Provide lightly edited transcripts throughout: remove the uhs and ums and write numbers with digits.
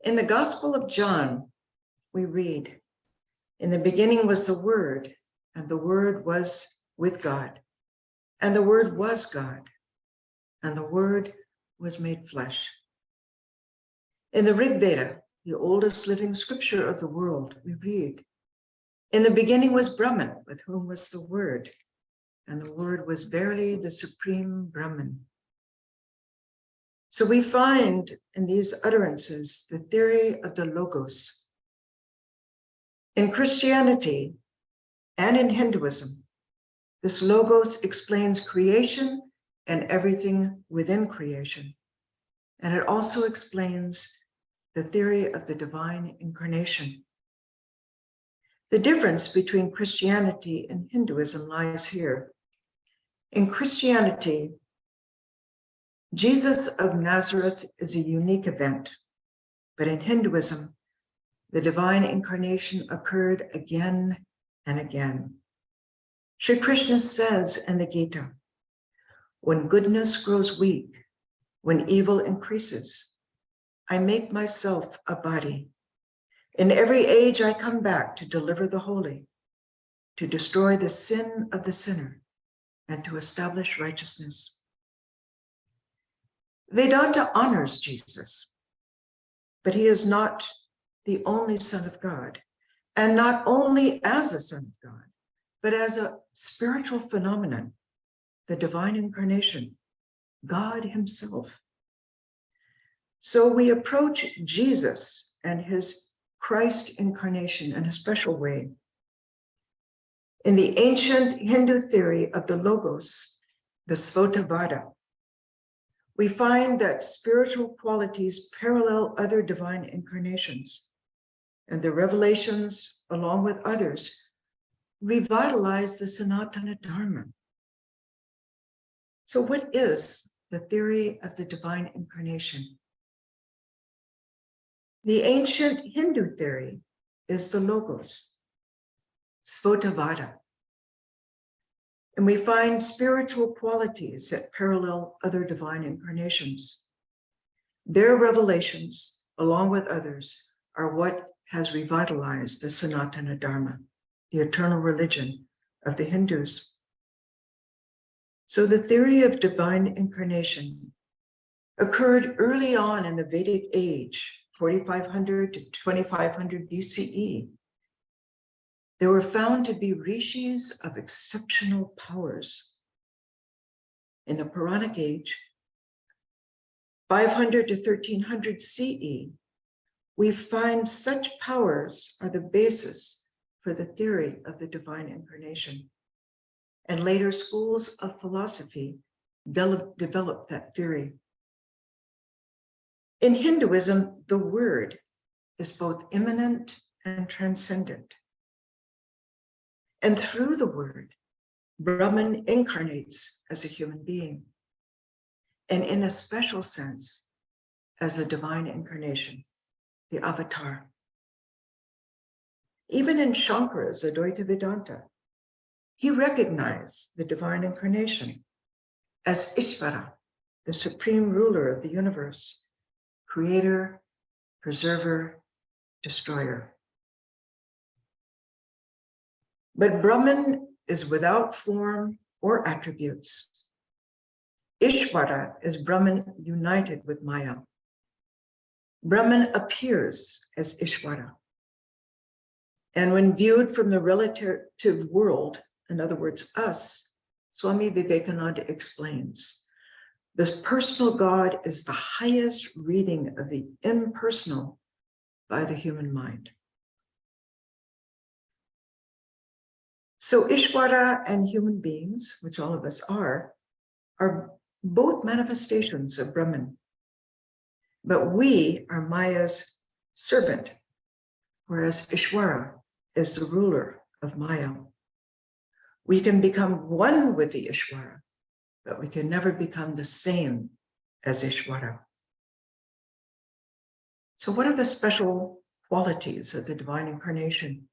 In the Gospel of John, we read, "In the beginning was the Word, and the Word was with God, and the Word was God, and the Word was made flesh." In the Rig Veda, the oldest living scripture of the world, we read, "In the beginning was Brahman, with whom was the Word, and the Word was verily the supreme Brahman." So we find in these utterances the theory of the Logos. In Christianity and in Hinduism, this Logos explains creation and everything within creation. And it also explains the theory of the divine incarnation. The difference between Christianity and Hinduism lies here. In Christianity, Jesus of Nazareth is a unique event, but in Hinduism, the divine incarnation occurred again and again. Sri Krishna says in the Gita, "When goodness grows weak, when evil increases, I make myself a body. In every age I come back to deliver the holy, to destroy the sin of the sinner, and to establish righteousness." Vedanta honors Jesus, but he is not the only Son of God, and not only as a Son of God, but as a spiritual phenomenon, the divine incarnation, God himself. So we approach Jesus and his Christ incarnation in a special way. In the ancient Hindu theory of the Logos, the Svotavada, we find that spiritual qualities parallel other divine incarnations, and the revelations, along with others, revitalize the Sanatana Dharma. So what is the theory of the divine incarnation? The ancient Hindu theory is the Logos, Svotavada. And we find spiritual qualities that parallel other divine incarnations. Their revelations, along with others, are what has revitalized the Sanatana Dharma, the eternal religion of the Hindus. So the theory of divine incarnation occurred early on in the Vedic age, 4500 to 2500 BCE. There were found to be rishis of exceptional powers. In the Puranic age, 500 to 1300 CE, we find such powers are the basis for the theory of the divine incarnation. And later schools of philosophy developed that theory. In Hinduism, the word is both immanent and transcendent. And through the word, Brahman incarnates as a human being, and in a special sense, as a divine incarnation, the avatar. Even in Shankara's Advaita Vedanta, he recognized the divine incarnation as Ishvara, the supreme ruler of the universe, creator, preserver, destroyer. But Brahman is without form or attributes. Ishvara is Brahman united with Maya. Brahman appears as Ishvara. And when viewed from the relative world, in other words, us, Swami Vivekananda explains, this personal God is the highest reading of the impersonal by the human mind. So Ishvara and human beings, which all of us are both manifestations of Brahman. But we are Maya's servant, whereas Ishvara is the ruler of Maya. We can become one with the Ishvara, but we can never become the same as Ishvara. So what are the special qualities of the divine incarnation?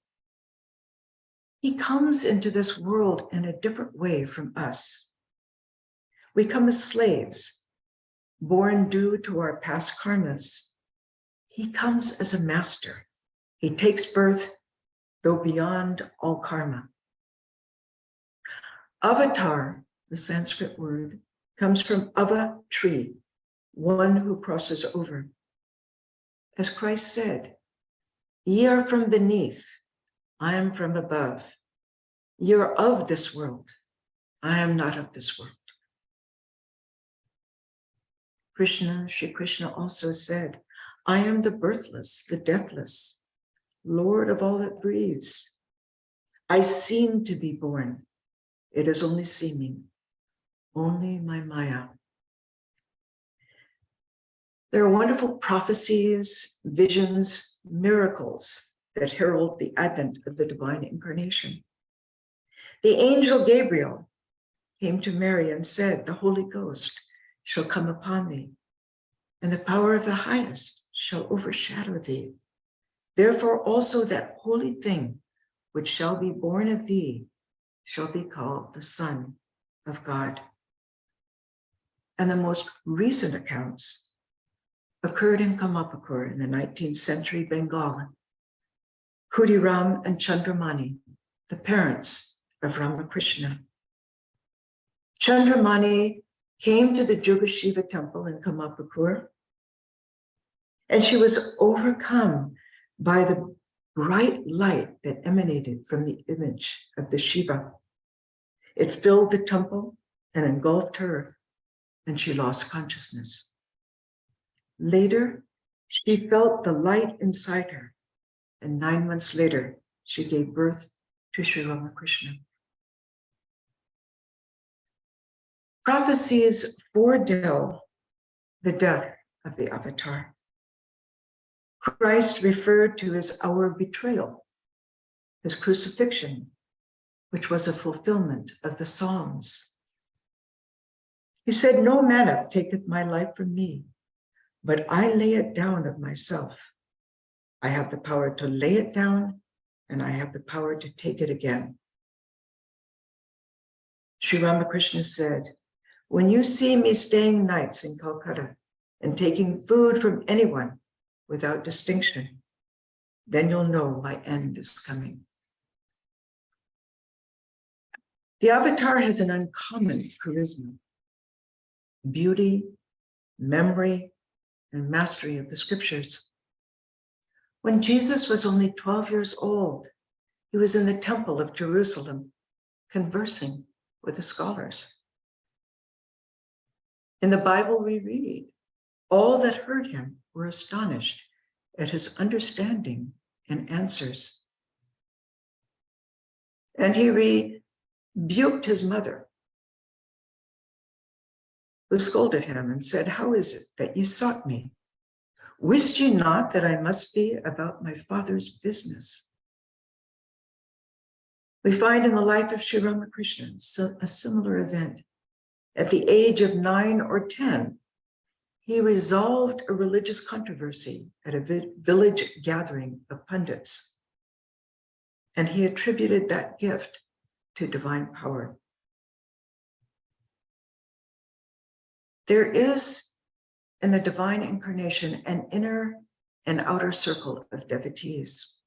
He comes into this world in a different way from us. We come as slaves, born due to our past karmas. He comes as a master. He takes birth, though beyond all karma. Avatar, the Sanskrit word, comes from ava, tree, one who crosses over. As Christ said, ye are from beneath, I am from above. Ye are of this world, I am not of this world. Shri Krishna also said, I am the birthless, the deathless, Lord of all that breathes. I seem to be born. It is only seeming, only my Maya. There are wonderful prophecies, visions, miracles that herald the advent of the divine incarnation. The angel Gabriel came to Mary and said, the Holy Ghost shall come upon thee, and the power of the highest shall overshadow thee. Therefore also that holy thing which shall be born of thee shall be called the Son of God. And the most recent accounts occurred in Kamapakur in the 19th century Bengal. Khudiram and Chandramani, the parents of Ramakrishna. Chandramani came to the Juga Shiva temple in Kamapakur, and she was overcome by the bright light that emanated from the image of the Shiva. It filled the temple and engulfed her, and she lost consciousness. Later, she felt the light inside her, and 9 months later, she gave birth to Sri Ramakrishna. Prophecies foretell the death of the avatar. Christ referred to his hour of betrayal, his crucifixion, which was a fulfillment of the Psalms. He said, no man hath taketh my life from me, but I lay it down of myself. I have the power to lay it down, and I have the power to take it again. Sri Ramakrishna said, when you see me staying nights in Calcutta and taking food from anyone without distinction, then you'll know my end is coming. The avatar has an uncommon charisma, beauty, memory, and mastery of the scriptures. When Jesus was only 12 years old, he was in the temple of Jerusalem, conversing with the scholars. In the Bible we read, all that heard him were astonished at his understanding and answers. And he rebuked his mother, who scolded him and said, how is it that ye sought me? Wist ye not that I must be about my Father's business? We find in the life of Sri Ramakrishna a similar event. At the age of 9 or 10, he resolved a religious controversy at a village gathering of pundits, and he attributed that gift to divine power. There is in the divine incarnation an inner and outer circle of devotees.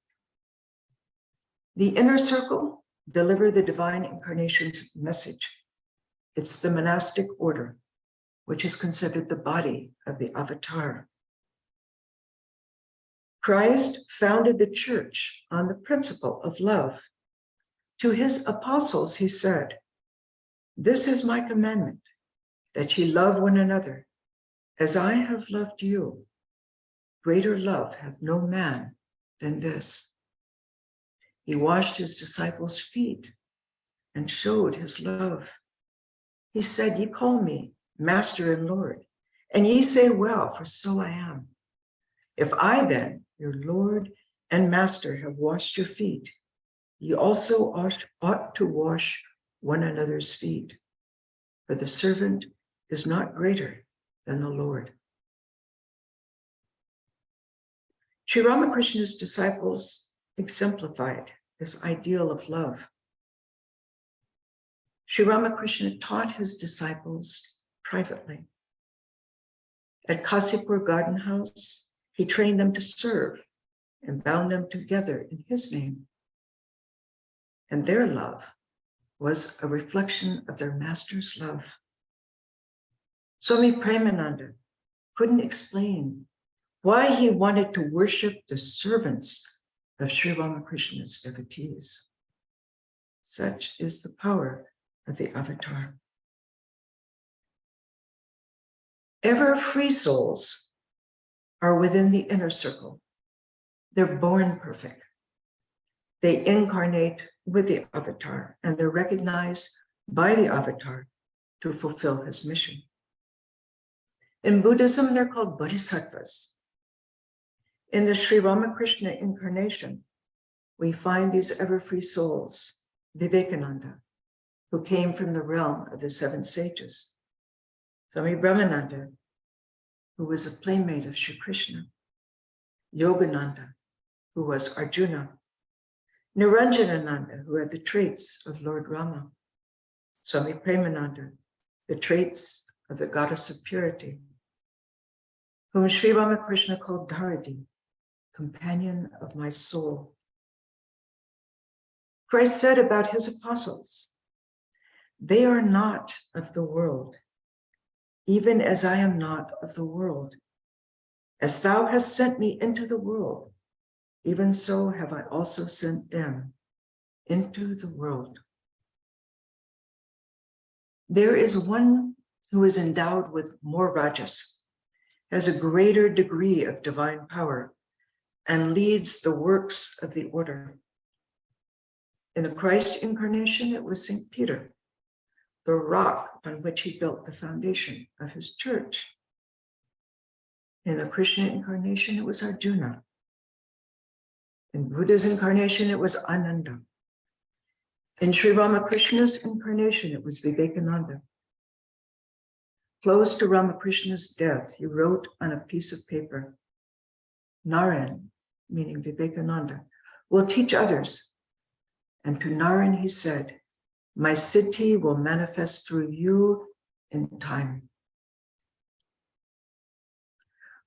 The inner circle deliver the divine incarnation's message. It's the monastic order, which is considered the body of the avatar. Christ founded the church on the principle of love. To his apostles, he said, this is my commandment, that ye love one another. As I have loved you, greater love hath no man than this. He washed his disciples' feet and showed his love. He said, ye call me Master and Lord, and ye say, well, for so I am. If I then, your Lord and Master, have washed your feet, ye also ought to wash one another's feet. For the servant is not greater than the Lord. Sri Ramakrishna's disciples exemplified this ideal of love. Sri Ramakrishna taught his disciples privately. At Kasipur Garden House, he trained them to serve and bound them together in his name. And their love was a reflection of their master's love. Swami Premananda couldn't explain why he wanted to worship the servants of Sri Ramakrishna's devotees. Such is the power of the avatar. Ever free souls are within the inner circle. They're born perfect. They incarnate with the avatar, and they're recognized by the avatar to fulfill his mission. In Buddhism, they're called bodhisattvas. In the Sri Ramakrishna incarnation, we find these ever-free souls, Vivekananda, who came from the realm of the seven sages, Swami Brahmananda, who was a playmate of Sri Krishna, Yogananda, who was Arjuna, Niranjanananda, who had the traits of Lord Rama, Swami Premananda, the traits of the goddess of purity, whom Sri Ramakrishna called Dharadi, companion of my soul. Christ said about his apostles, they are not of the world, even as I am not of the world. As thou hast sent me into the world, even so have I also sent them into the world. There is one who is endowed with more rajas, has a greater degree of divine power, and leads the works of the order. In the Christ incarnation, it was St. Peter, the rock on which he built the foundation of his church. In the Krishna incarnation, it was Arjuna. In Buddha's incarnation, it was Ananda. In Sri Ramakrishna's incarnation, it was Vivekananda. Close to Ramakrishna's death, he wrote on a piece of paper, Narayan, meaning Vivekananda, will teach others. And to Narayan he said, my siddhi will manifest through you in time.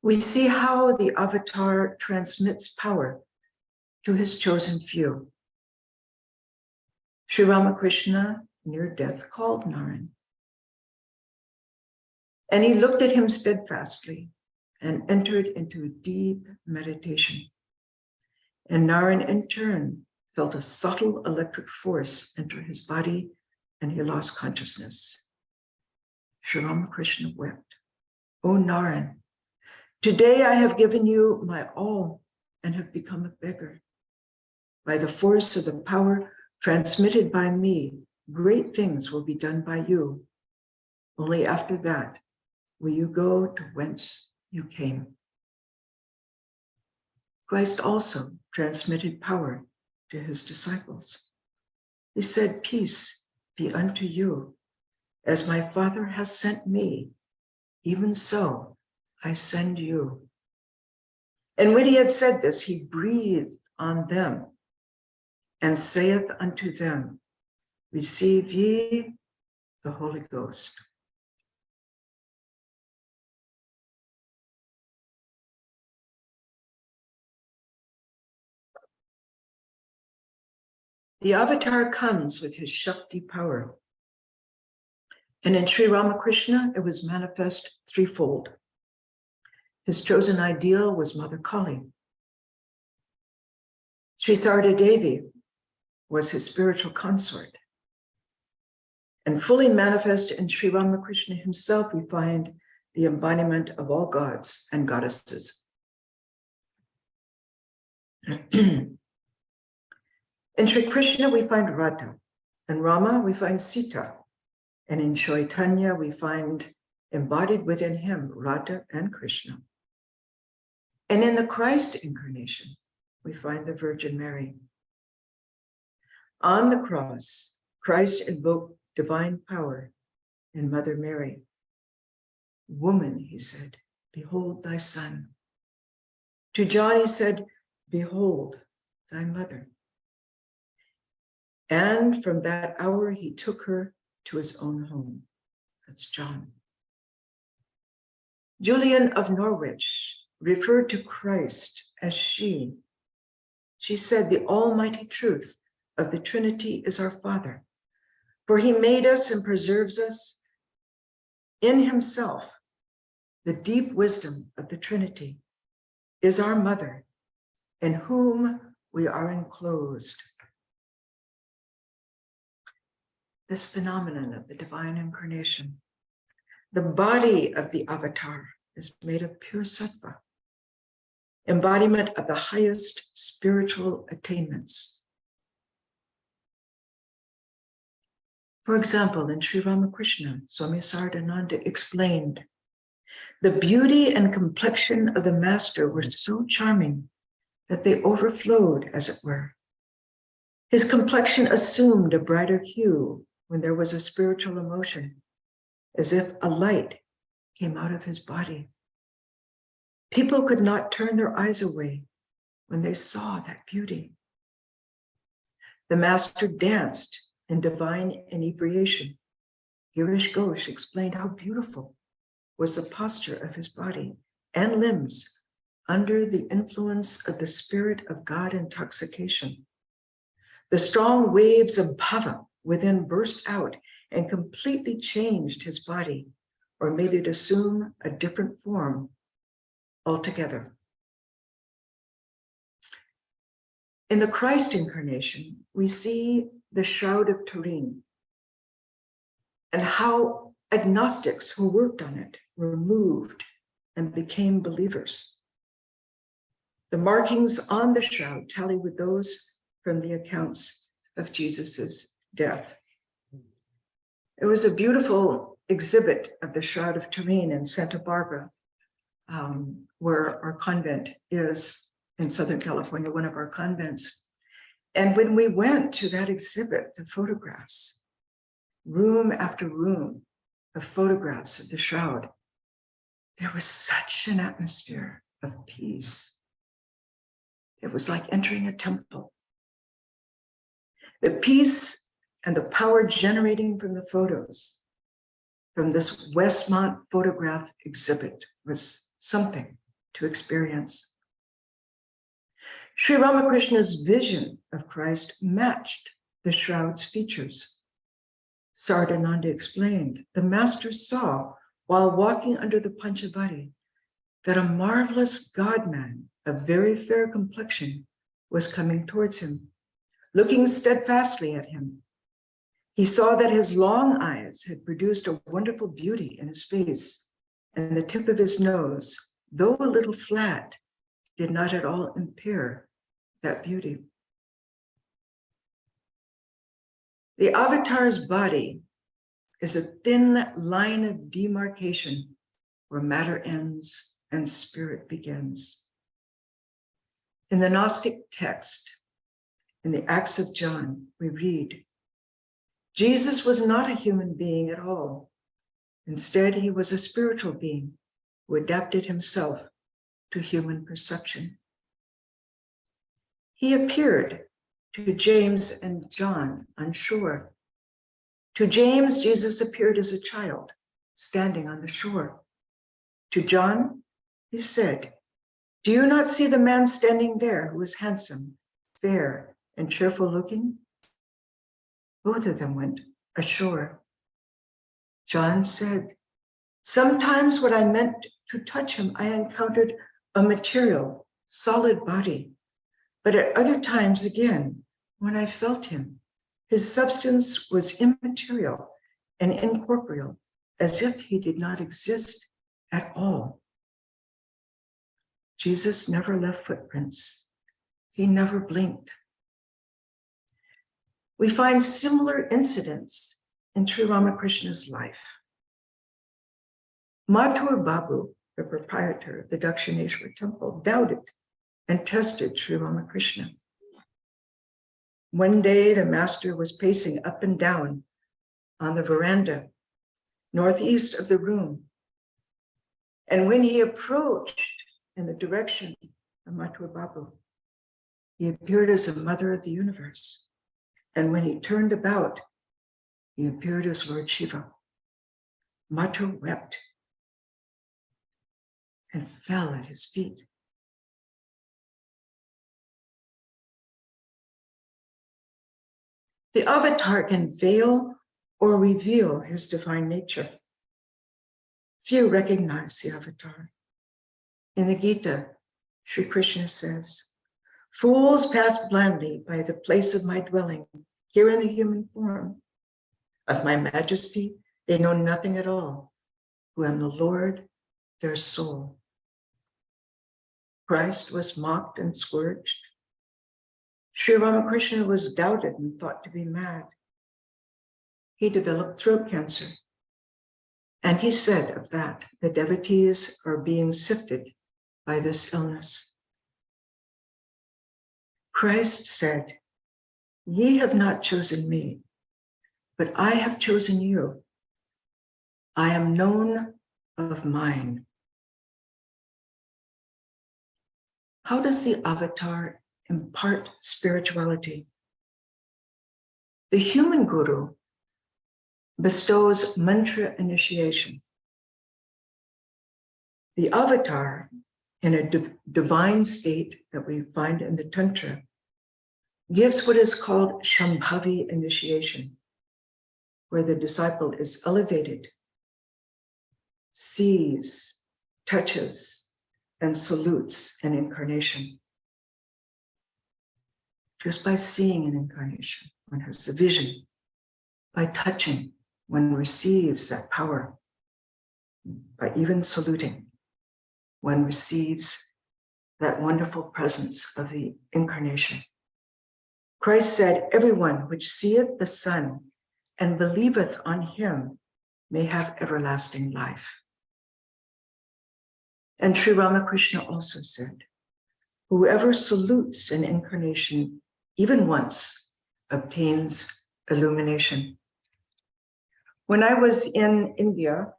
We see how the avatar transmits power to his chosen few. Sri Ramakrishna, near death, called Narayan. And he looked at him steadfastly and entered into a deep meditation. And Narayan, in turn, felt a subtle electric force enter his body, and he lost consciousness. Sri Ramakrishna wept. O Narayan, today I have given you my all and have become a beggar. By the force of the power transmitted by me, great things will be done by you. Only after that will you go to whence you came. Christ also transmitted power to his disciples. He said, peace be unto you. As my Father has sent me, even so I send you. And when he had said this, he breathed on them and saith unto them, receive ye the Holy Ghost. The avatar comes with his Shakti power. And in Sri Ramakrishna, it was manifest threefold. His chosen ideal was Mother Kali. Sri Sarada Devi was his spiritual consort. And fully manifest in Sri Ramakrishna himself, we find the embodiment of all gods and goddesses. In Sri Krishna, we find Radha. In Rama, we find Sita. And in Chaitanya, we find embodied within him Radha and Krishna. And in the Christ incarnation, we find the Virgin Mary. On the cross, Christ invoked divine power in Mother Mary. Woman, he said, behold thy son. To John, he said, behold thy mother. And from that hour, he took her to his own home. That's John. Julian of Norwich referred to Christ as she. She said, the almighty truth of the Trinity is our Father, for he made us and preserves us in himself. The deep wisdom of the Trinity is our mother, in whom we are enclosed. This phenomenon of the divine incarnation, the body of the avatar is made of pure sattva, embodiment of the highest spiritual attainments. For example, in Sri Ramakrishna, Swami Sardananda explained, the beauty and complexion of the master were so charming that they overflowed, as it were. His complexion assumed a brighter hue when there was a spiritual emotion, as if a light came out of his body. People could not turn their eyes away when they saw that beauty. The master danced in divine inebriation. Girish Ghosh explained how beautiful was the posture of his body and limbs under the influence of the spirit of God intoxication. The strong waves of bhava within burst out and completely changed his body, or made it assume a different form altogether. In the Christ incarnation, we see the Shroud of Turin and how agnostics who worked on it were moved and became believers. The markings on the shroud tally with those from the accounts of Jesus's death. It was a beautiful exhibit of the Shroud of Turin in Santa Barbara, where our convent is in Southern California, one of our convents. And when we went to that exhibit, the photographs, room after room of photographs of the shroud, there was such an atmosphere of peace. It was like entering a temple. The peace and the power generating from the photos, from this Westmont photograph exhibit, was something to experience. Sri Ramakrishna's vision of Christ matched the shroud's features. Sardananda explained, the master saw, while walking under the Panchavati, that a marvelous God-man of very fair complexion was coming towards him, looking steadfastly at him. He saw that his long eyes had produced a wonderful beauty in his face, and the tip of his nose, though a little flat, did not at all impair that beauty. The avatar's body is a thin line of demarcation where matter ends and spirit begins. In the Gnostic text, in the Acts of John, we read, Jesus was not a human being at all. Instead, he was a spiritual being who adapted himself to human perception. He appeared to James and John on shore. To James, Jesus appeared as a child standing on the shore. To John, he said, do you not see the man standing there who is handsome, fair, and cheerful looking? Both of them went ashore. John said, sometimes when I meant to touch him, I encountered a material, solid body. But at other times again, when I felt him, his substance was immaterial and incorporeal, as if he did not exist at all. Jesus never left footprints. He never blinked. We find similar incidents in Sri Ramakrishna's life. Mathur Babu, the proprietor of the Dakshineshwar temple, doubted and tested Sri Ramakrishna. One day, the master was pacing up and down on the veranda, northeast of the room. And when he approached in the direction of Mathur Babu, he appeared as the mother of the universe. And when he turned about, he appeared as Lord Shiva. Mathur wept. and fell at his feet. The avatar can veil or reveal his divine nature. Few recognize the avatar. In the Gita, Sri Krishna says, "Fools pass blandly by the place of my dwelling, here in the human form. Of my majesty, they know nothing at all, who am the Lord, their soul." Christ was mocked and scourged. Sri Ramakrishna was doubted and thought to be mad. He developed throat cancer. And he said of that, the devotees are being sifted by this illness. Christ said, "Ye have not chosen me, but I have chosen you. I am known of mine." How does the avatar impart spirituality? The human guru bestows mantra initiation. The avatar, in a divine state that we find in the Tantra, gives what is called Shambhavi initiation, where the disciple is elevated, sees, touches, and salutes an incarnation. Just by seeing an incarnation, one has a vision. By touching, one receives that power. By even saluting, one receives that wonderful presence of the incarnation. Christ said, "Everyone which seeth the Son and believeth on him may have everlasting life." And Sri Ramakrishna also said, "Whoever salutes an incarnation even once obtains illumination." When I was in India,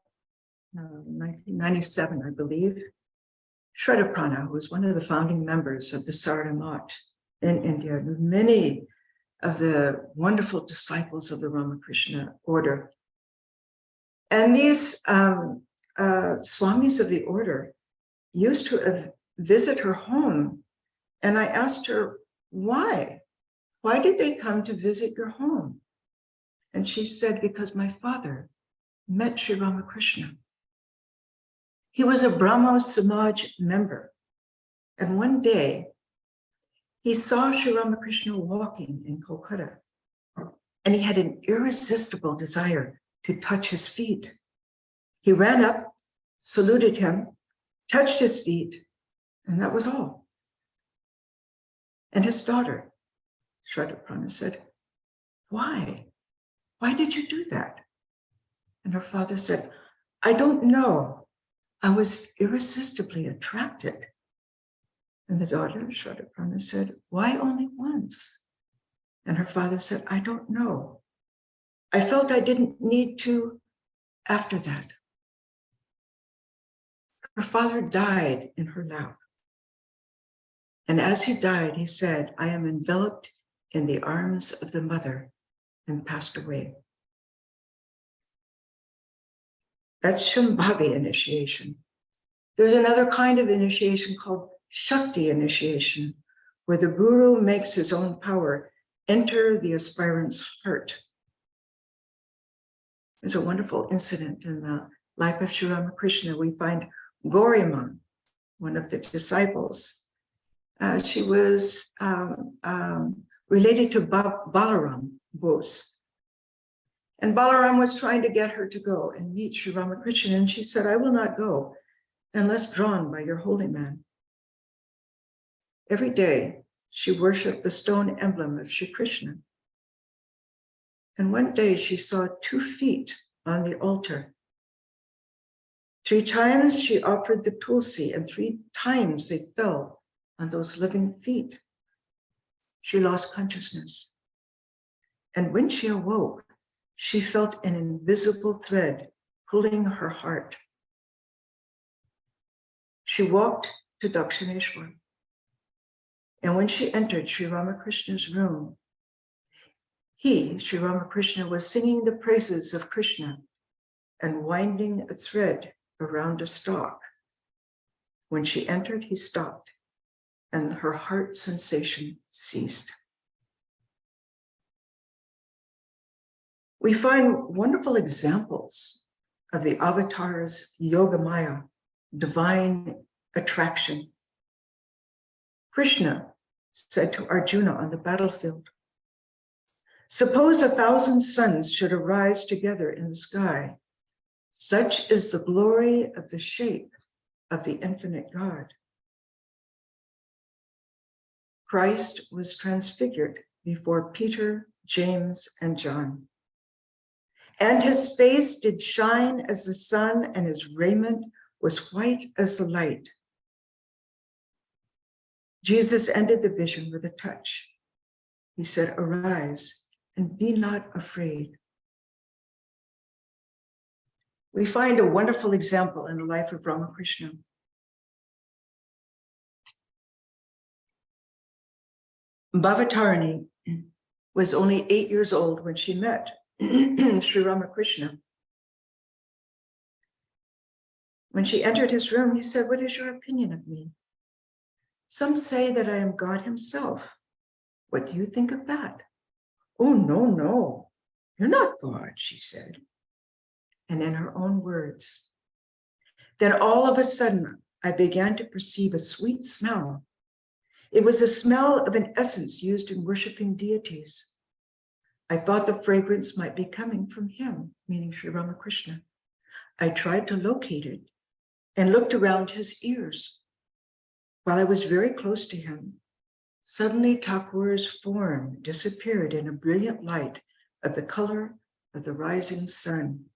1997, I believe, Pravrajika, who was one of the founding members of the Sarnamat in India, many of the wonderful disciples of the Ramakrishna order. And these swamis of the order used to visit her home. And I asked her, why? Why did they come to visit your home? And she said, "Because my father met Sri Ramakrishna. He was a Brahmo Samaj member. And one day he saw Sri Ramakrishna walking in Kolkata. And he had an irresistible desire to touch his feet. He ran up, saluted him, touched his feet, and that was all." And his daughter, Pravrajika, said, "Why? Why did you do that?" And her father said, "I don't know. I was irresistibly attracted." And the daughter, Pravrajika, said, "Why only once?" And her father said, "I don't know. I felt I didn't need to after that." Her father died in her lap. And as he died, he said, "I am enveloped in the arms of the mother," and passed away. That's Shambhavi initiation. There's another kind of initiation called Shakti initiation, where the guru makes his own power enter the aspirant's heart. There's a wonderful incident in the life of Sri Ramakrishna. We find Gaurima, one of the disciples. She was related to Balaram Bose. And Balaram was trying to get her to go and meet Sri Ramakrishna. And she said, "I will not go unless drawn by your holy man." Every day, she worshiped the stone emblem of Sri Krishna. And one day she saw 2 feet on the altar. 3 times she offered the tulsi, and 3 times they fell on those living feet. She lost consciousness. And when she awoke, she felt an invisible thread pulling her heart. She walked to Dakshineshwar. And when she entered Sri Ramakrishna's room, Sri Ramakrishna, was singing the praises of Krishna and winding a thread around a stalk. When she entered, he stopped, and her heart sensation ceased. We find wonderful examples of the avatar's yogamaya, divine attraction. Krishna said to Arjuna on the battlefield, "Suppose 1,000 suns should arise together in the sky. Such is the glory of the shape of the infinite God." Christ was transfigured before Peter, James, and John. And his face did shine as the sun, and his raiment was white as the light. Jesus ended the vision with a touch. He said, "Arise and be not afraid." We find a wonderful example in the life of Ramakrishna. Bhavatarani was only 8 years old when she met Sri Ramakrishna. When she entered his room, he said, "What is your opinion of me? Some say that I am God himself. What do you think of that?" "Oh, no, no, you're not God," she said. And in her own words, "Then all of a sudden, I began to perceive a sweet smell. It was the smell of an essence used in worshiping deities. I thought the fragrance might be coming from him," meaning Sri Ramakrishna. "I tried to locate it and looked around his ears. While I was very close to him, suddenly Thakur's form disappeared in a brilliant light of the color of the rising sun,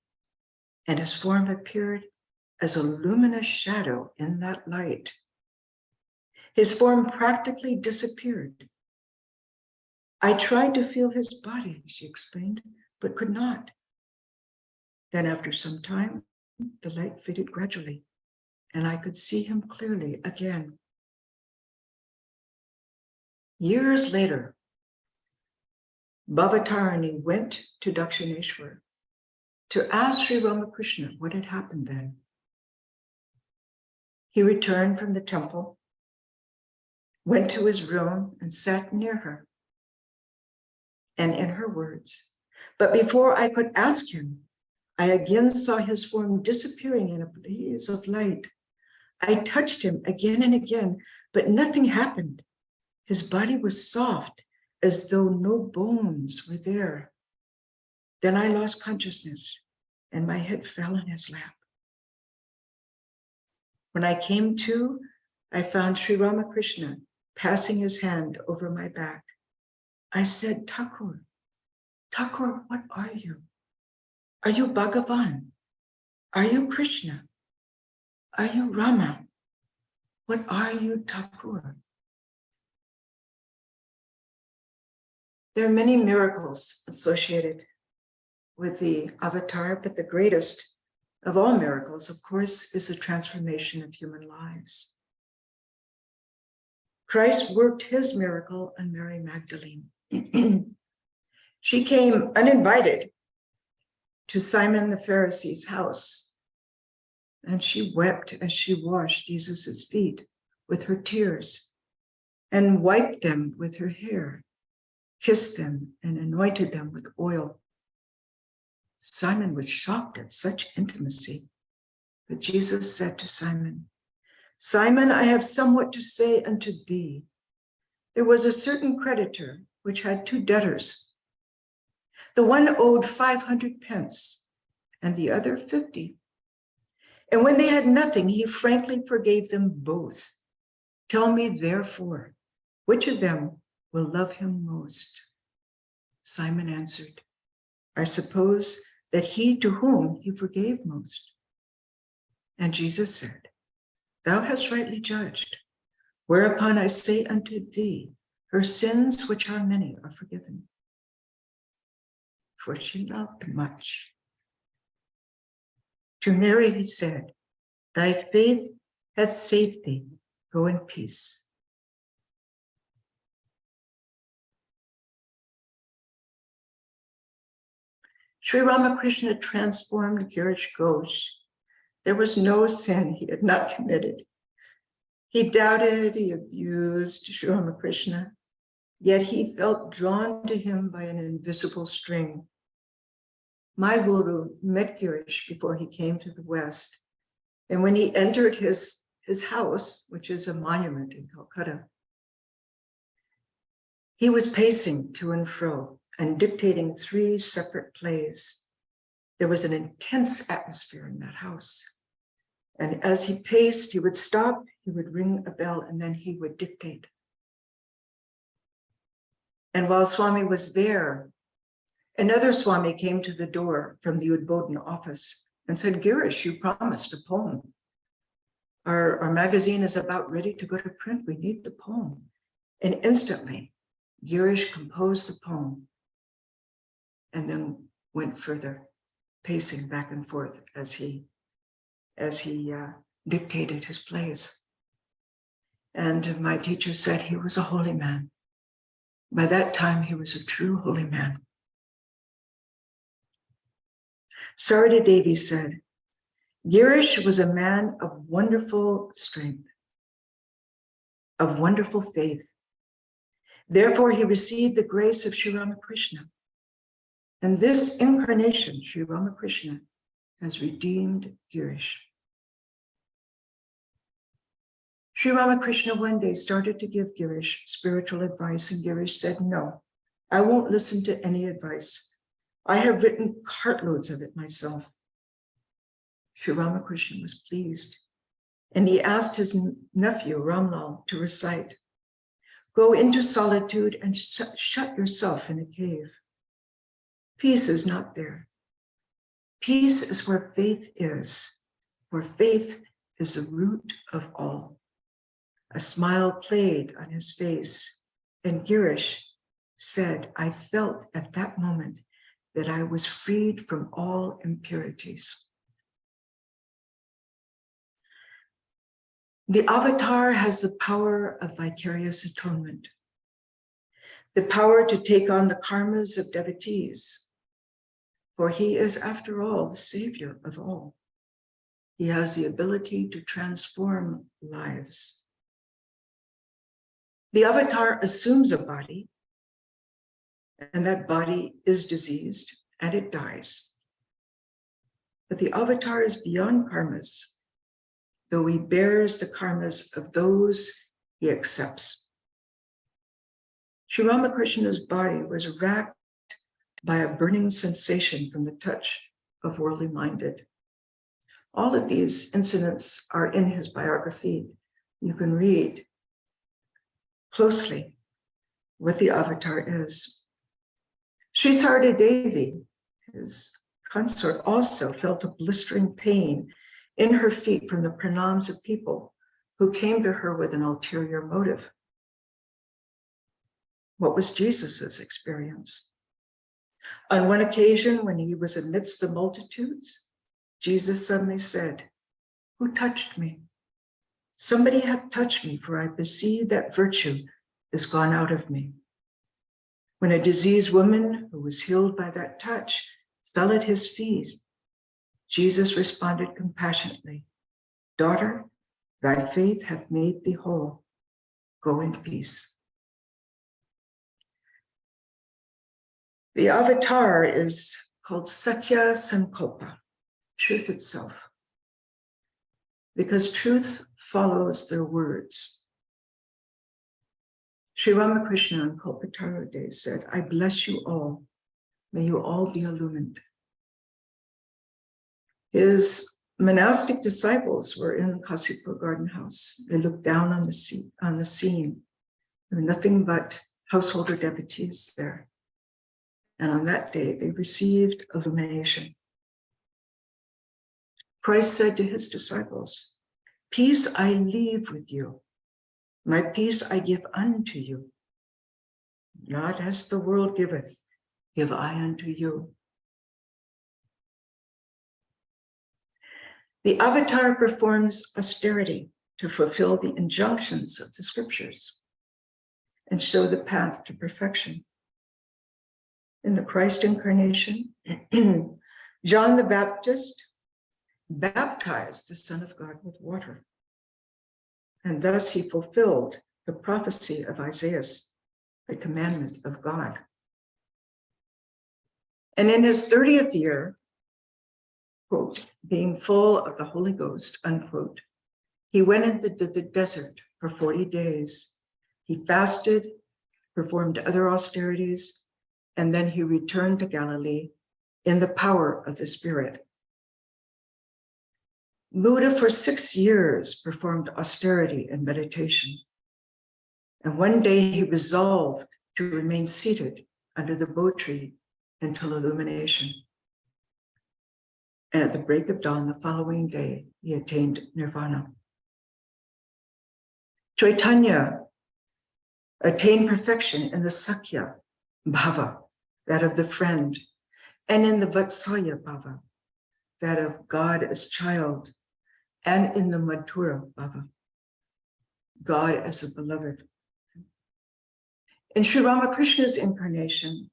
and his form appeared as a luminous shadow in that light. His form practically disappeared. I tried to feel his body," she explained, "but could not. Then after some time, the light faded gradually, and I could see him clearly again." Years later, Bhavatarani went to Dakshineshwar to ask Sri Ramakrishna what had happened then. He returned from the temple, went to his room, and sat near her. And in her words, "But before I could ask him, I again saw his form disappearing in a blaze of light. I touched him again and again, but nothing happened. His body was soft, as though no bones were there. Then I lost consciousness, and my head fell in his lap. When I came to, I found Sri Ramakrishna passing his hand over my back. I said, 'Thakur, Thakur, what are you? Are you Bhagavan? Are you Krishna? Are you Rama? What are you, Thakur?' There are many miracles associated with the avatar, but the greatest of all miracles, of course, is the transformation of human lives. Christ worked his miracle on Mary Magdalene. She came uninvited to Simon the Pharisee's house, and she wept as she washed Jesus's feet with her tears and wiped them with her hair, kissed them and anointed them with oil. Simon was shocked at such intimacy, but Jesus said to Simon, 'Simon, I have somewhat to say unto thee. There was a certain creditor which had 2 debtors. The one owed 500 pence and the other 50. And when they had nothing, he frankly forgave them both. Tell me, therefore, which of them will love him most?' Simon answered, 'I suppose that he to whom he forgave most.' And Jesus said, 'Thou hast rightly judged. Whereupon I say unto thee, her sins, which are many, are forgiven. For she loved much.' To Mary he said, 'Thy faith hath saved thee. Go in peace.'" Sri Ramakrishna transformed Girish Ghosh. There was no sin he had not committed. He doubted, he abused Sri Ramakrishna, yet he felt drawn to him by an invisible string. My guru met Girish before he came to the West. And when he entered his house, which is a monument in Calcutta, he was pacing to and fro and dictating 3 separate plays. There was an intense atmosphere in that house. And as he paced, he would stop, he would ring a bell, and then he would dictate. And while Swami was there, another Swami came to the door from the Udbodhana office and said, Girish, you promised a poem. Our magazine is about ready to go to print. We need the poem. And instantly, Girish composed the poem and then went further, pacing back and forth as he dictated his plays. And my teacher said he was a holy man. By that time, he was a true holy man. Sarada Devi said, Girish was a man of wonderful strength, of wonderful faith. Therefore, he received the grace of Sri Ramakrishna. And this incarnation, Sri Ramakrishna, has redeemed Girish. Sri Ramakrishna one day started to give Girish spiritual advice, and Girish said, no, I won't listen to any advice. I have written cartloads of it myself. Sri Ramakrishna was pleased, and he asked his nephew, Ramlal, to recite, go into solitude and shut yourself in a cave. Peace is not there. Peace is where faith is, for faith is the root of all. A smile played on his face, and Girish said, I felt at that moment that I was freed from all impurities. The avatar has the power of vicarious atonement, the power to take on the karmas of devotees, for he is, after all, the savior of all. He has the ability to transform lives. The avatar assumes a body, and that body is diseased and it dies. But the avatar is beyond karmas, though he bears the karmas of those he accepts. Sri Ramakrishna's body was racked by a burning sensation from the touch of worldly minded. All of these incidents are in his biography. You can read closely what the avatar is. Sri Sarada Devi, his consort, also felt a blistering pain in her feet from the pranams of people who came to her with an ulterior motive. What was Jesus's experience? On one occasion, when he was amidst the multitudes, Jesus suddenly said, who touched me? Somebody hath touched me, for I perceive that virtue is gone out of me. When a diseased woman who was healed by that touch fell at his feet, Jesus responded compassionately, daughter, thy faith hath made thee whole. Go in peace. The avatar is called Satya Sankalpa, truth itself, because truth follows their words. Sri Ramakrishna on Kalpataru Day said, I bless you all. May you all be illumined. His monastic disciples were in Kasipur Garden House. They looked down on the scene. There were nothing but householder devotees there. And on that day, they received illumination. Christ said to his disciples, peace I leave with you. My peace I give unto you. Not as the world giveth, give I unto you. The avatar performs austerity to fulfill the injunctions of the scriptures and show the path to perfection. In the Christ incarnation, John the Baptist baptized the Son of God with water. and thus he fulfilled the prophecy of Isaiah, the commandment of God. And in his 30th year, quote, being full of the Holy Ghost, unquote, he went into the desert for 40 days. He fasted, performed other austerities, and then he returned to Galilee in the power of the Spirit. Buddha for 6 years performed austerity and meditation. And one day he resolved to remain seated under the Bo tree until illumination. And at the break of dawn the following day, he attained nirvana. Chaitanya attained perfection in the Sakya Bhava, that of the friend, and in the Vatsalya Bhava, that of God as child, and in the Madhura Bhava, God as a beloved. In Sri Ramakrishna's incarnation,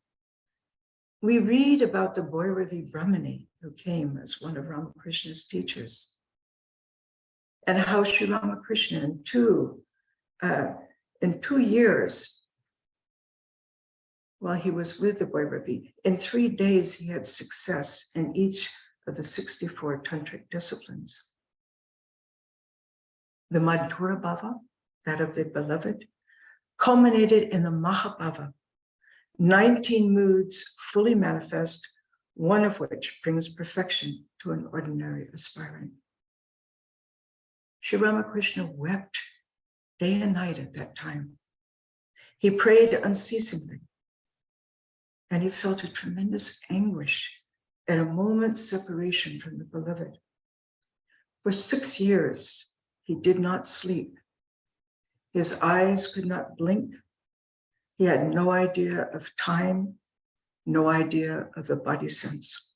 we read about the Bhairavi Brahmani who came as one of Ramakrishna's teachers, and how Sri Ramakrishna in 2 years, while he was with the Bhairavi, in 3 days he had success in each of the 64 tantric disciplines. The Madhura Bhava, that of the beloved, culminated in the Mahabhava, 19 moods fully manifest, one of which brings perfection to an ordinary aspirant. Sri Ramakrishna wept day and night at that time. He prayed unceasingly, and he felt a tremendous anguish at a moment's separation from the beloved. For 6 years, he did not sleep. His eyes could not blink. He had no idea of time, no idea of the body sense.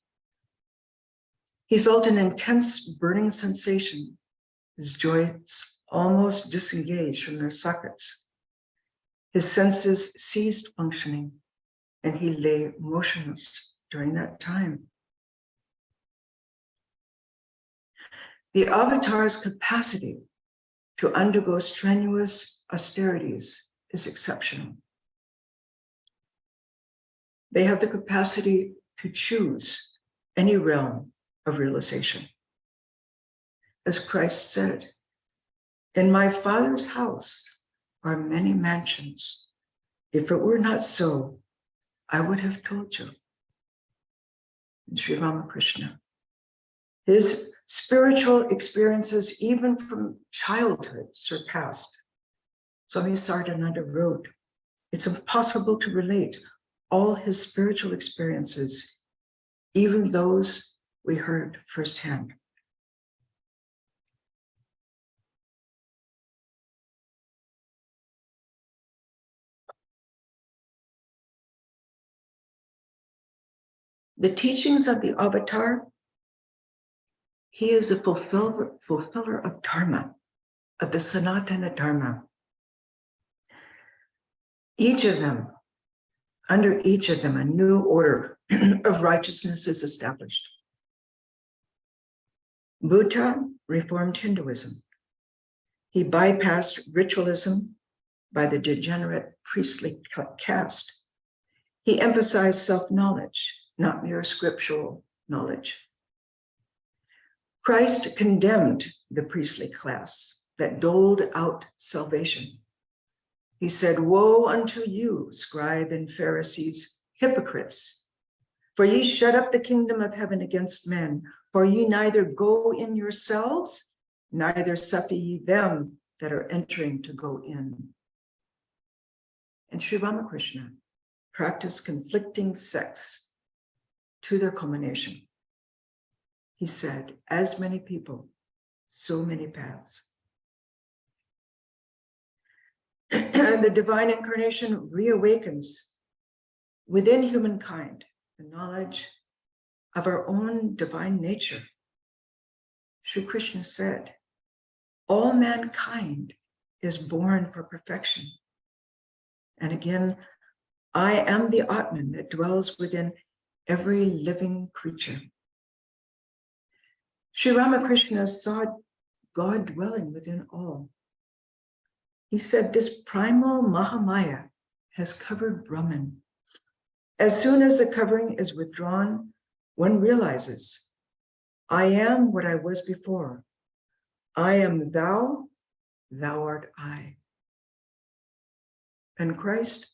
He felt an intense burning sensation. His joints almost disengaged from their sockets. His senses ceased functioning, and he lay motionless during that time. The avatar's capacity to undergo strenuous austerities is exceptional. They have the capacity to choose any realm of realization. As Christ said, "In my Father's house are many mansions. If it were not so, I would have told you." And Sri Ramakrishna, his spiritual experiences, even from childhood, surpassed. Swami Sardananda wrote, "It's impossible to relate all his spiritual experiences, even those we heard firsthand." The teachings of the avatar, he is a fulfiller of dharma, of the Sanatana Dharma. Each of them, under each of them, a new order of righteousness is established. Buddha reformed Hinduism. He bypassed ritualism by the degenerate priestly caste. He emphasized self-knowledge, not mere scriptural knowledge. Christ condemned the priestly class that doled out salvation. He said, "Woe unto you, scribe and Pharisees, hypocrites, for ye shut up the kingdom of heaven against men, for ye neither go in yourselves, neither suffer ye them that are entering to go in." And Sri Ramakrishna practiced conflicting sects to their culmination. He said, "As many people, so many paths." The divine incarnation reawakens within humankind the knowledge of our own divine nature. Sri Krishna said, "All mankind is born for perfection." And again, "I am the Atman that dwells within every living creature." Sri Ramakrishna saw God dwelling within all. He said, this primal Mahamaya has covered Brahman. As soon as the covering is withdrawn, one realizes, I am what I was before. I am thou, thou art I. And Christ,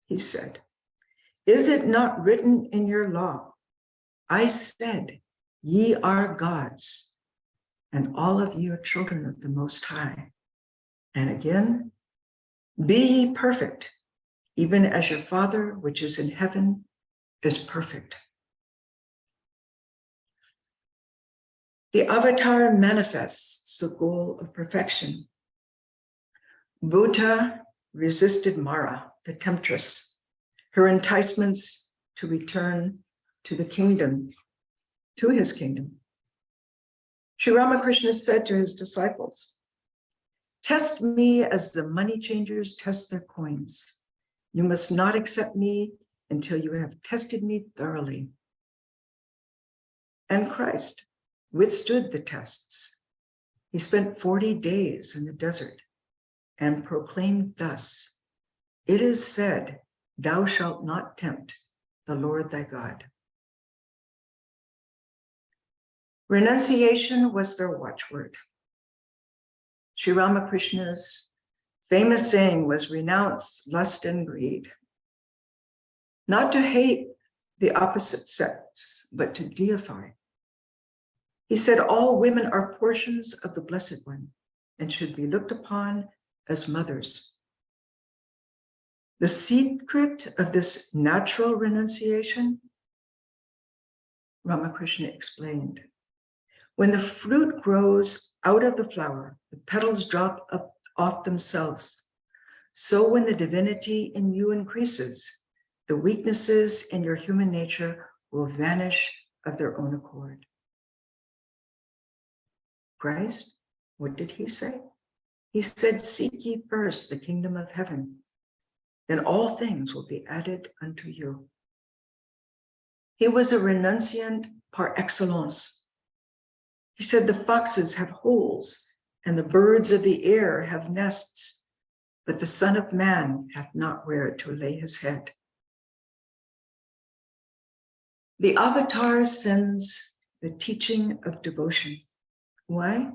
he said, is it not written in your law? I said, ye are gods, and all of you are children of the Most High. And again, be ye perfect, even as your Father, which is in heaven, is perfect. The avatar manifests the goal of perfection. Buddha resisted Mara, the temptress, her enticements to return to the kingdom, to his kingdom. Sri Ramakrishna said to his disciples, test me as the money changers test their coins. You must not accept me until you have tested me thoroughly. And Christ withstood the tests. He spent 40 days in the desert and proclaimed thus, it is said, thou shalt not tempt the Lord thy God. Renunciation was their watchword. Sri Ramakrishna's famous saying was, renounce lust and greed. Not to hate the opposite sex, but to deify. He said all women are portions of the Blessed One and should be looked upon as mothers. The secret of this natural renunciation, Ramakrishna explained. When the fruit grows out of the flower, the petals drop up off themselves. So when the divinity in you increases, the weaknesses in your human nature will vanish of their own accord. Christ, what did he say? He said, seek ye first the kingdom of heaven, then all things will be added unto you. He was a renunciant par excellence. He said, the foxes have holes and the birds of the air have nests, but the Son of Man hath not where to lay his head. The avatar sends the teaching of devotion. Why?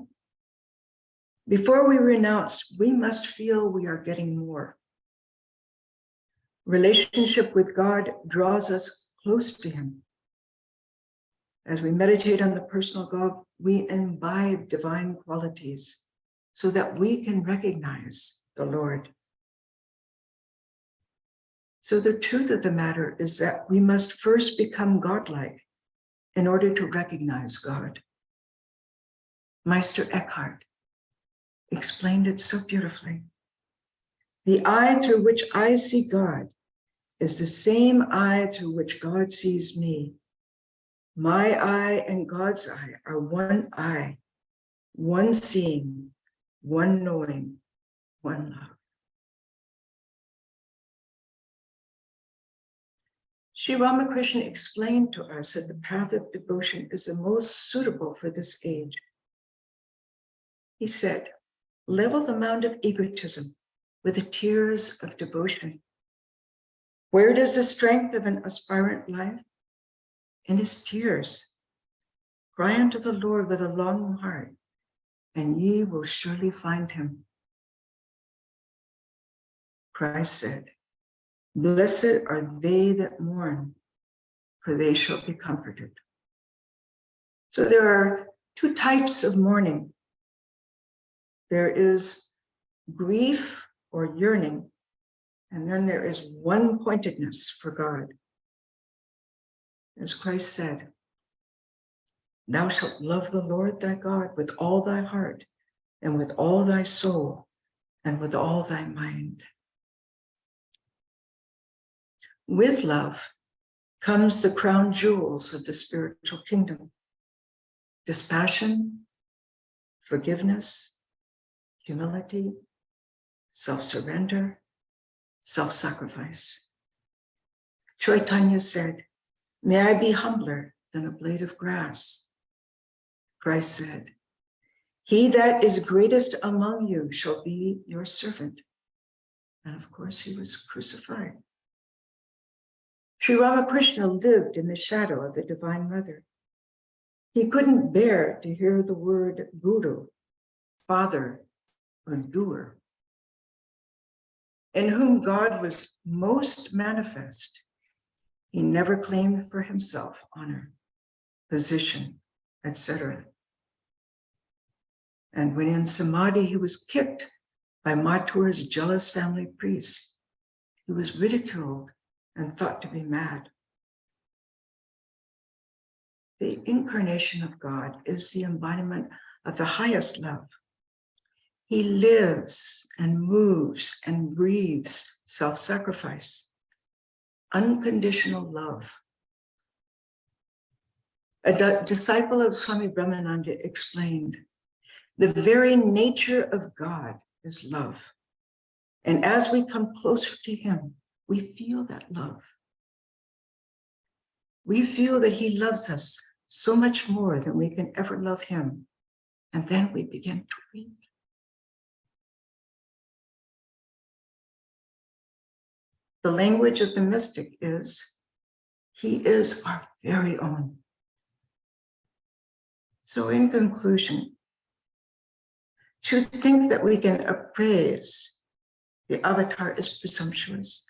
Before we renounce, we must feel we are getting more. Relationship with God draws us close to him. As we meditate on the personal God, we imbibe divine qualities so that we can recognize the Lord. So the truth of the matter is that we must first become godlike in order to recognize God. Meister Eckhart explained it so beautifully. The eye through which I see God is the same eye through which God sees me. My eye and God's eye are one eye, one seeing, one knowing, one love. Sri Ramakrishna explained to us that the path of devotion is the most suitable for this age. He said, level the mound of egotism with the tears of devotion. Where does the strength of an aspirant lie? In his tears. Cry unto the Lord with a longing heart, and ye will surely find him. Christ said, blessed are they that mourn, for they shall be comforted. So there are two types of mourning. There is grief or yearning, and then there is one-pointedness for God. As Christ said, thou shalt love the Lord thy God with all thy heart, and with all thy soul, and with all thy mind. With love comes the crown jewels of the spiritual kingdom: dispassion, forgiveness, humility, self-surrender, self-sacrifice. Chaitanya said, may I be humbler than a blade of grass. Christ said, He that is greatest among you shall be your servant. And of course, he was crucified. Sri Ramakrishna lived in the shadow of the Divine Mother. He couldn't bear to hear the word Guru, father, or doer. In whom God was most manifest, he never claimed for himself honor, position, etc. And when in Samadhi, he was kicked by Mathur's jealous family priest. He was ridiculed and thought to be mad. The incarnation of God is the embodiment of the highest love. He lives and moves and breathes self-sacrifice, unconditional love. A disciple of Swami Brahmananda explained, the very nature of God is love. And as we come closer to him, we feel that love. We feel that he loves us so much more than we can ever love him. And then we begin to weep. The language of the mystic is, he is our very own. So in conclusion, to think that we can appraise the avatar is presumptuous.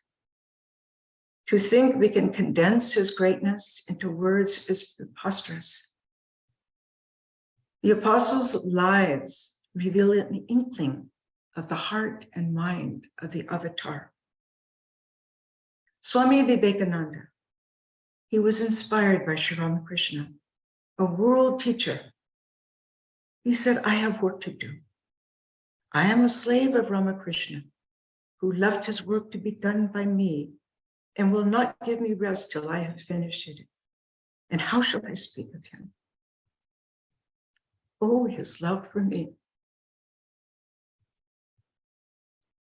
To think we can condense his greatness into words is preposterous. The apostles' lives reveal an inkling of the heart and mind of the avatar. Swami Vivekananda, he was inspired by Sri Ramakrishna, a world teacher. He said, I have work to do. I am a slave of Ramakrishna, who left his work to be done by me and will not give me rest till I have finished it. And how shall I speak of him? Oh, his love for me.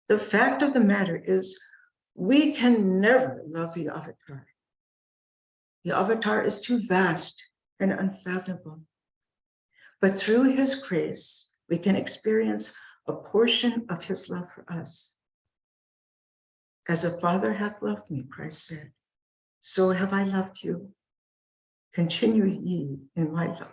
The fact of the matter is, we can never love the avatar. The avatar is too vast and unfathomable. But through his grace, we can experience a portion of his love for us. As a father hath loved me, Christ said, so have I loved you. Continue ye in my love.